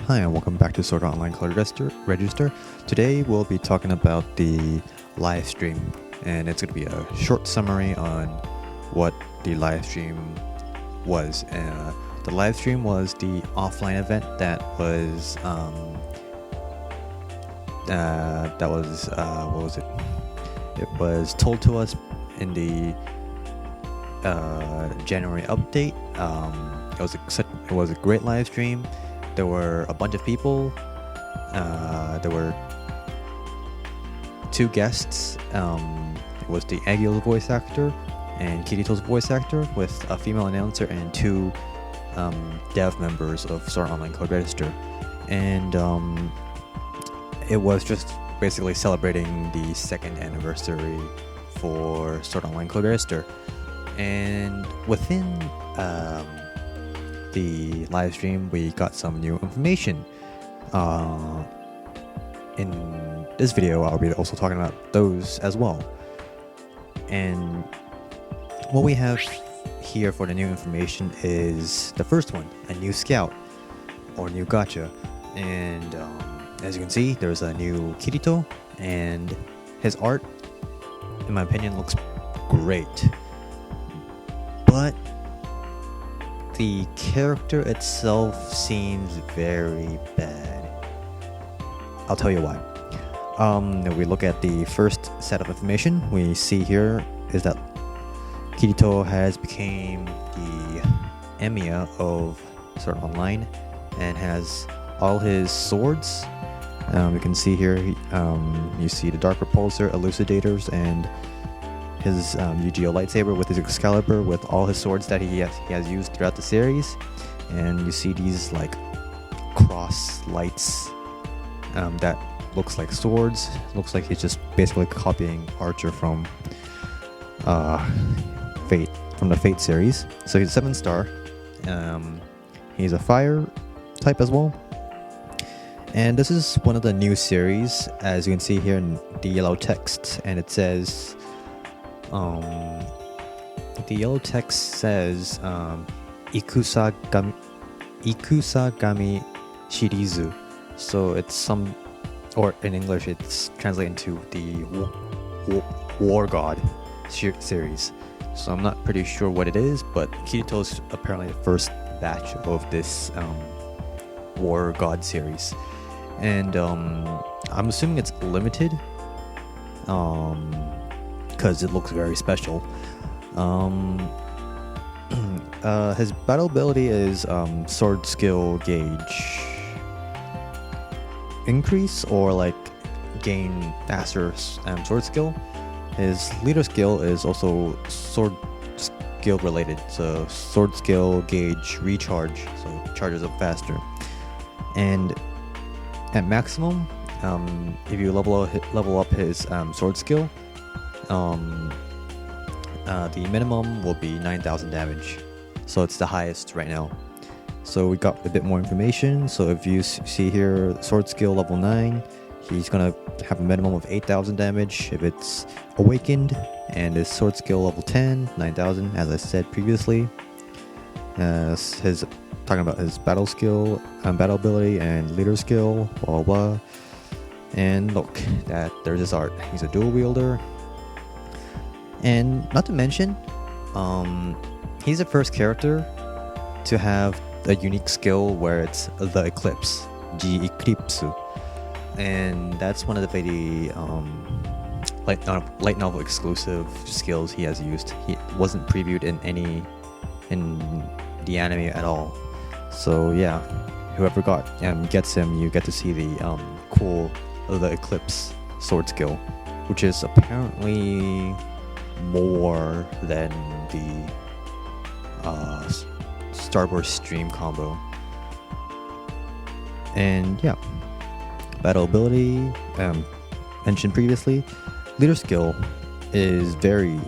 Hi, and welcome back to Sword Art Online Color Register. Today we'll be talking about the live stream, and it's going to be a short summary on what the live stream was. The live stream was the offline event that was what was it? It was told to us in the January update. It was a great live stream. There were a bunch of people. There were two guests. It was the Aguila's voice actor and Kirito's voice actor, with a female announcer and two dev members of Sword Art Online Code Register. And it was just basically celebrating the second anniversary for Sword Art Online Code Register. And within the live stream, we got some new information. In this video, I'll be also talking about those as well. And what we have here for the new information is the first one, a new scout or new gacha. And as you can see, there's a new Kirito, and his art, in my opinion, looks great. But the character itself seems very bad. I'll tell you why. If we look at the first set of information, we see here is that Kirito has become the Emiya of Sword Art Online and has all his swords. You can see here, you see the Dark Repulsor, Elucidators, and his Yu-Gi-Oh lightsaber with his Excalibur, with all his swords that he has used throughout the series. And you see these like cross lights that looks like swords. Looks like he's just basically copying Archer from Fate, from the Fate series. So he's a 7-star. He's a fire type as well. And this is one of the new series, as you can see here in the yellow text, and it says the yellow text says Ikusagami Shirizu. So it's some, or in English it's translated into the War God series. So I'm not pretty sure what it is, but Kirito's apparently the first batch of this War God series. And I'm assuming it's limited, because it looks very special. His battle ability is sword skill gauge increase, or like gain faster sword skill. His leader skill is also sword skill related, so sword skill gauge recharge, so charges up faster. And at maximum, if you level up his sword skill, the minimum will be 9,000 damage. So it's the highest right now. So we got a bit more information. So if you see here, sword skill level 9, he's gonna have a minimum of 8,000 damage if it's awakened. And his sword skill level 10, 9,000, as I said previously. Talking about his battle skill, battle ability, and leader skill, blah blah blah. And look, there's his art. He's a dual wielder. And not to mention, he's the first character to have a unique skill where it's the Eclipse, G Eclipse, and that's one of the very light novel exclusive skills he has used. He wasn't previewed in the anime at all. So yeah, whoever gets him, you get to see the the Eclipse sword skill, which is apparently more than the Starburst Stream combo. And yeah, battle ability, mentioned previously. Leader skill is very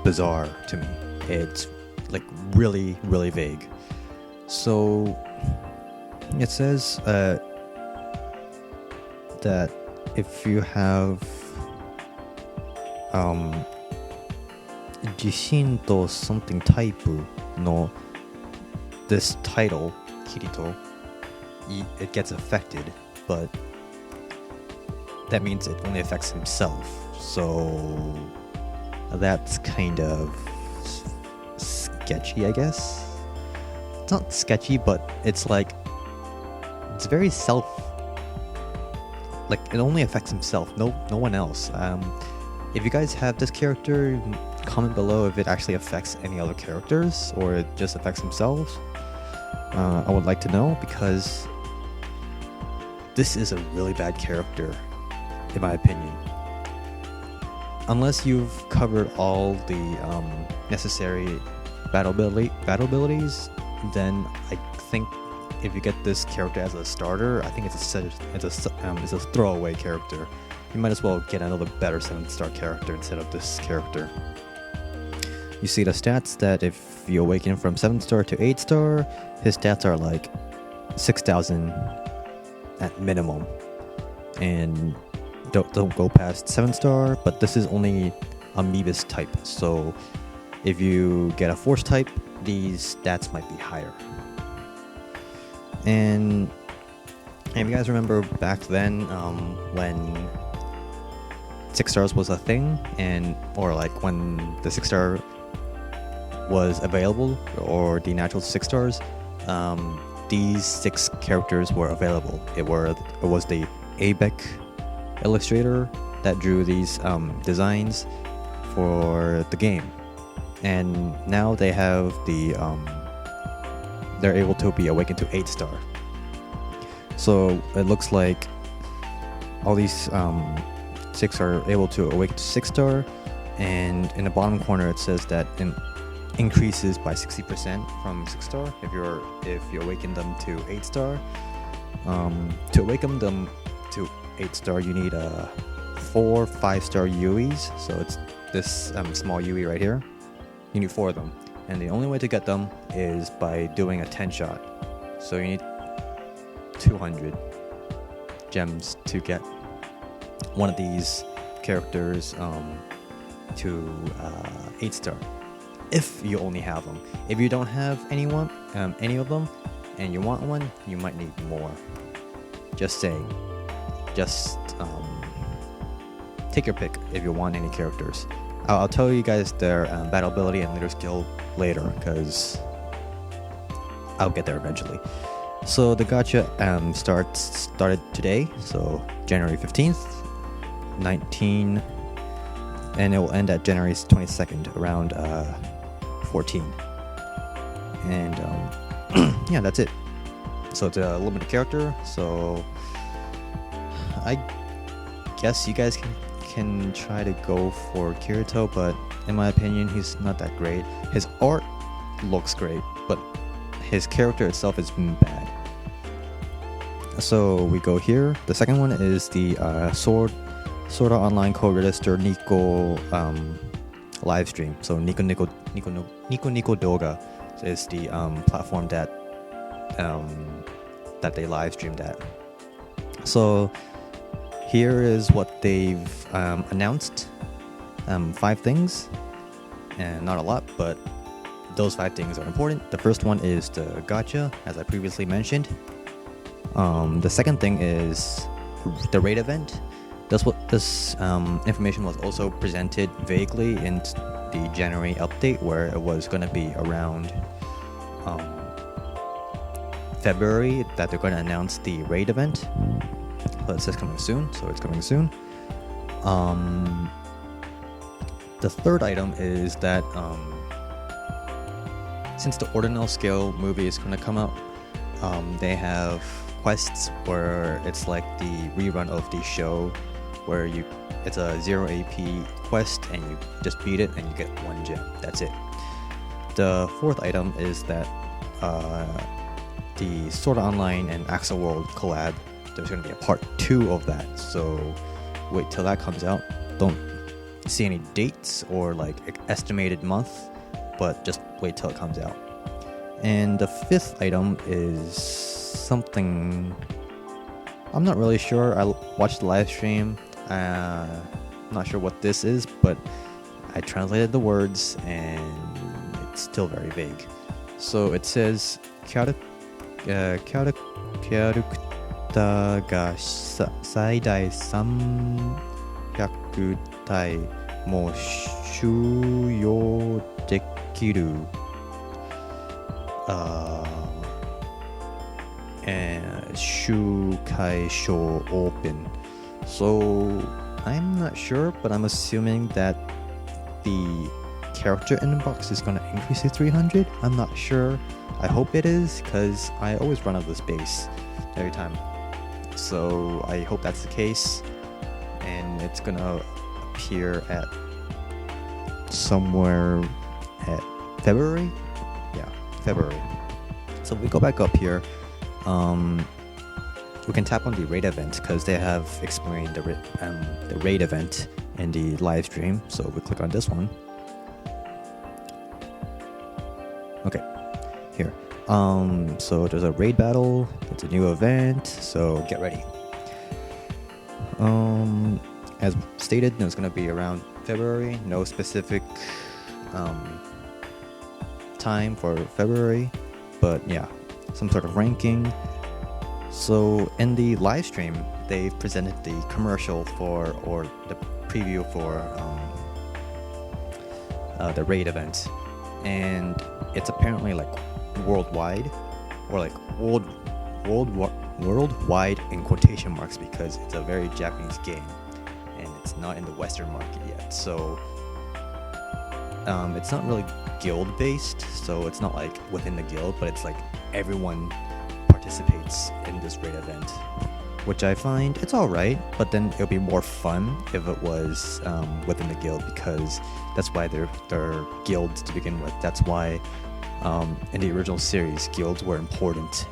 bizarre to me. It's like really vague. So it says that if you have Jishin to something type no this title, Kirito, it gets affected, but that means it only affects himself. So that's kind of sketchy, I guess. It's not sketchy, but it's like it's very like it only affects himself, no one else. If you guys have this character, comment below if it actually affects any other characters or it just affects themselves. I would like to know, because this is a really bad character in my opinion. Unless you've covered all the necessary battle abilities, then I think if you get this character as a starter, I think it's a throwaway character. You might as well get another better 7-star character instead of this character. You see the stats that if you awaken from 7-star to 8-star, his stats are like 6,000 at minimum, and don't go past 7-star. But this is only Amoebus type, so if you get a Force type, these stats might be higher. And if you guys remember back then, when 6 stars was a thing, or like when the 6-star was available, or the natural 6 stars, these 6 characters were available. It was the ABEC illustrator that drew these designs for the game, and now they have they're able to be awakened to 8-star. So it looks like all these 6 are able to awaken to 6-star, and in the bottom corner it says that it increases by 60% from 6-star if you awaken them to 8-star. To awaken them to 8-star, you need 4 5-star UEs. So it's this small UE right here. You need 4 of them, and the only way to get them is by doing a 10-shot. So you need 200 gems to get one of these characters to 8-star, if you only have them. If you don't have any of them, and you want one, you might need more. Just saying. Just take your pick if you want any characters. I'll tell you guys their battle ability and leader skill later, because I'll get there eventually. So the gacha started today, so January 15th, 19, and it will end at January 22nd, around 14. And yeah, that's it. So it's a limited character, so I guess you guys can try to go for Kirito, but in my opinion, he's not that great. His art looks great, but his character itself is bad. So we go here. The second one is the Sword Art Online co-register Nico live stream. So Nico Doga is the platform that they live streamed at. So here is what they've announced. 5 things, and not a lot, but those 5 things are important. The first one is the gacha, as I previously mentioned. The second thing is the raid event. This information was also presented vaguely in the January update, where it was going to be around February that they're going to announce the raid event. But it says coming soon, so it's coming soon. The third item is that since the Ordinal Scale movie is going to come out, they have quests where it's like the rerun of the show, where it's a 0 AP quest and you just beat it and you get 1 gem. That's it. The fourth item is that the Sword Art Online and Axel World collab, there's going to be a part 2 of that, so wait till that comes out. Don't see any dates or like estimated month, but just wait till it comes out. And the fifth item is something I'm not really sure. I watched the live stream. Not sure what this is, but I translated the words and it's still very vague. So it says キャラクターが最大300体も収容できる集会所 open. So I'm not sure, but I'm assuming that the character inbox is going to increase to 300. I'm not sure. I hope it is, because I always run out of space every time. So I hope that's the case, and it's going to appear at somewhere at February. Yeah, February. So if we go back up here, we can tap on the raid event, because they have explained the raid event in the live stream. So we click on this one. Okay, here. So there's a raid battle. It's a new event, so get ready. As stated, it's gonna be around February. No specific time for February, but yeah, some sort of ranking. So in the live stream, they've presented the commercial for, or the preview for the raid event, and it's apparently like worldwide, or like worldwide in quotation marks, because it's a very Japanese game and it's not in the Western market yet. So it's not really guild based, so it's not like within the guild, but it's like everyone participates in this raid event, which I find it's alright, but then it'll be more fun if it was within the guild, because that's why they're guilds to begin with. That's why in the original series, guilds were important.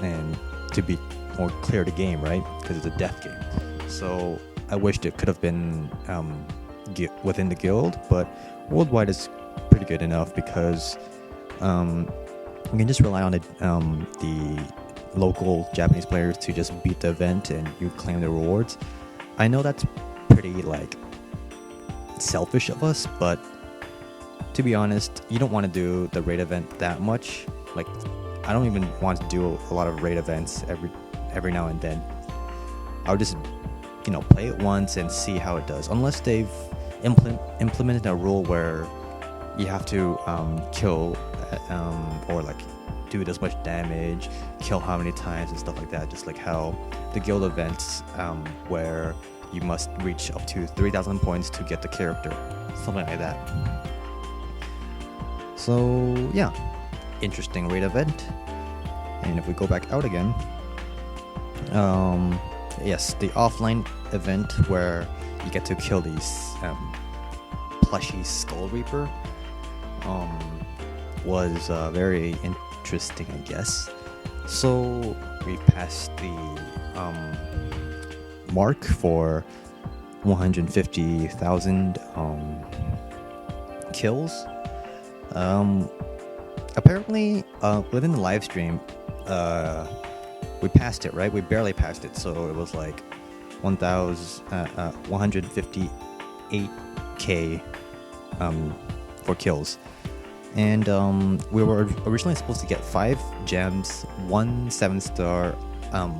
And to be more clear to game, right? Because it's a death game. So I wished it could have been within the guild, but worldwide is pretty good enough, because you can just rely on the local Japanese players to just beat the event and you claim the rewards. I know that's pretty like selfish of us, but to be honest, you don't want to do the raid event that much. Like, I don't even want to do a lot of raid events every now and then. I'll just play it once and see how it does, unless they've implemented a rule where you have to kill or like do this much damage, kill how many times and stuff like that, just like how the guild events where you must reach up to 3,000 points to get the character, something like that. So yeah, interesting raid event. And if we go back out again, yes, the offline event where you get to kill these plushy Skull Reaper was very interesting, I guess. So we passed the mark for 150,000 kills. Apparently, within the live stream, we passed it, right? We barely passed it, so it was like 158k for kills. And we were originally supposed to get 5 gems, 1 7-star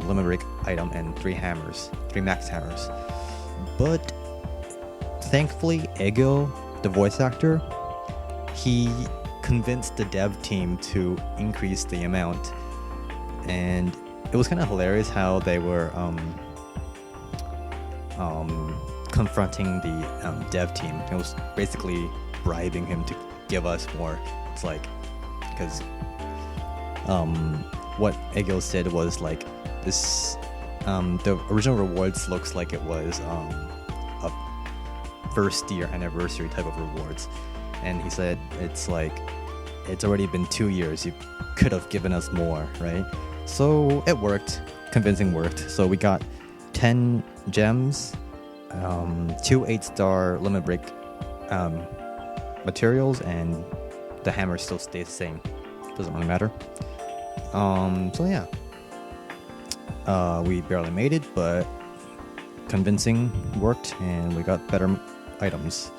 limerick item, and 3 max hammers. But thankfully, Ego, the voice actor, he convinced the dev team to increase the amount, and it was kind of hilarious how they were confronting the dev team. It was basically bribing him to give us more. It's like, because what Egil said was like this, the original rewards looks like it was a first year anniversary type of rewards, and he said it's like it's already been 2 years, you could have given us more, right? So it worked, convincing worked. So we got 10 gems, 2 8-star limit break materials, and the hammer still stays the same. Doesn't really matter. So yeah, we barely made it, but convincing worked, and we got better items.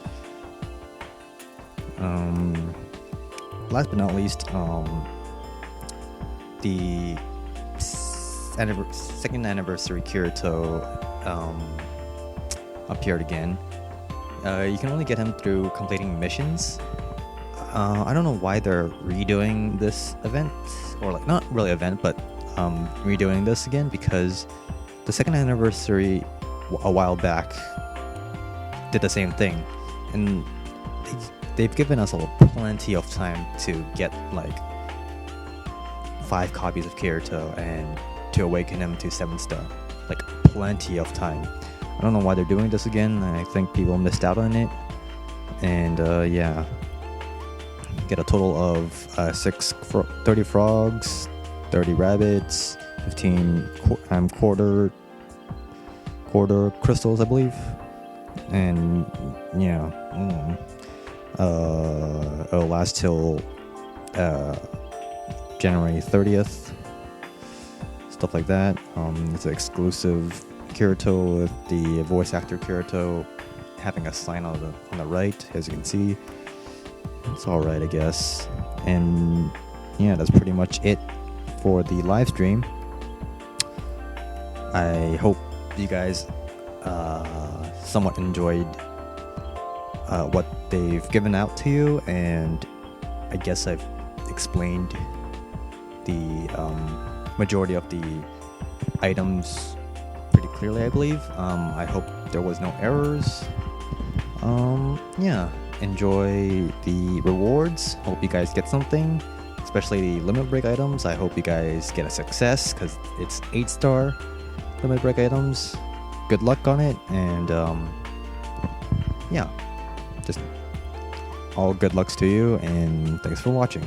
Last but not least, the second anniversary Kirito appeared again. You can only get him through completing missions. I don't know why they're redoing this event, or like not really event, but redoing this again, because the second anniversary a while back did the same thing, and they've given us plenty of time to get like 5 copies of Kirito and to awaken him to 7-star. Like plenty of time. I don't know why they're doing this again. I think people missed out on it. And yeah, get a total of 30 frogs, 30 rabbits, 15 quarter crystals, I believe. And yeah, it'll last till January 30th, stuff like that. It's an exclusive Kirito with the voice actor Kirito having a sign on the right, as you can see. It's alright, I guess. And yeah, that's pretty much it for the live stream. I hope you guys somewhat enjoyed what they've given out to you, and I guess I've explained the majority of the items pretty clearly, I believe. I hope there was no errors. Yeah, enjoy the rewards. Hope you guys get something, especially the limit break items. I hope you guys get a success, because it's 8-star limit break items. Good luck on it, and yeah, just all good lucks to you, and thanks for watching.